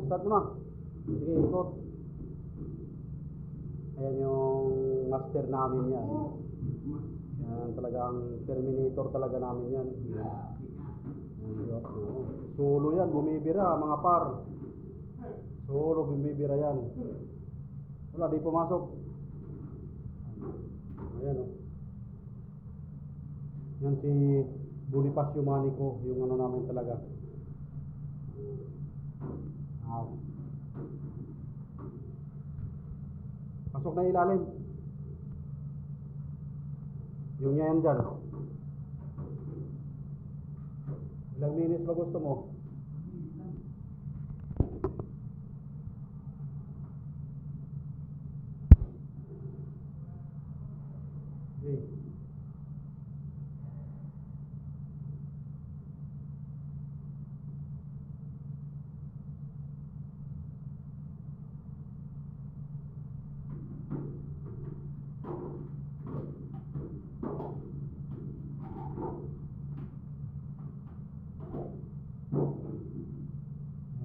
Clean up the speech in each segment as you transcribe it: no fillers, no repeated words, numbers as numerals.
start mo na. Sige, ikot. Ayan yung master namin yan. Yan talagang Terminator talaga namin yan. Solo yan, bumibira mga par. Solo bumibira yan. Wala, di pumasok. Ayan o. Yan si Bonifacio Manico, yung ano namin talaga. Pasok na ilalim. Yung yan dyan. Ilang minutes ba gusto mo? Okay.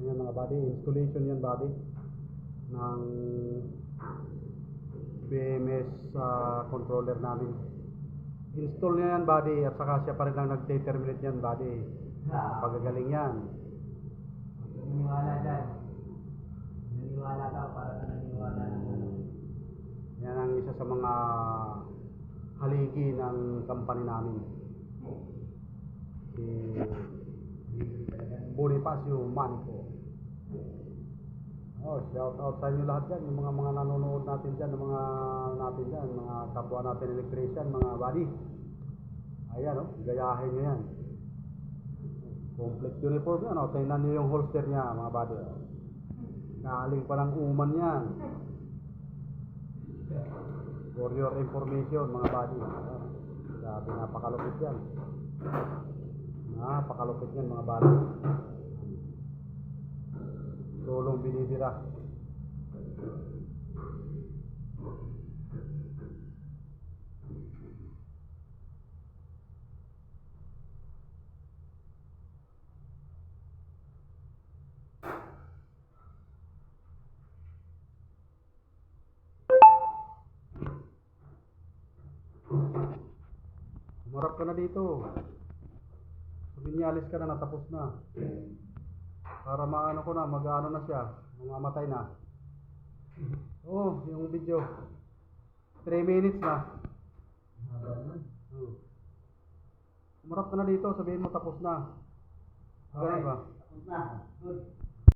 Ayan mga buddy, installation yan buddy ng BMS controller namin. Install niya yan buddy, at saka siya pa rin lang nag-terminate yan buddy. Pagagaling yan. Naniwala dyan. Naniwala ka para ka naniwala ng ano. Yan ang isa sa mga haligi ng company namin. Si Bonifacio Manico. Oh, shout out sa inyo lahat dyan, yung mga nanonood natin dyan, mga kapwa natin electrician, mga buddy. Ayan, oh, gayahin nyo yan. Complete uniform yan, oh. Tingnan nyo yung holster niya, mga buddy. Galing pa ng uman yan. For your information, mga buddy. Sabi, napakalupit yan. Napakalupit yan, mga buddy. Solong binibira. Umarap ka na dito. Binyalis ka na, natapos na. Para maano ko na, mag-ano na siya, mamamatay na. Oh, yung video 3 minutes na. Umarap ka na dito, sabihin mo tapos na. Okay, Ganun ba? tapos na. Good.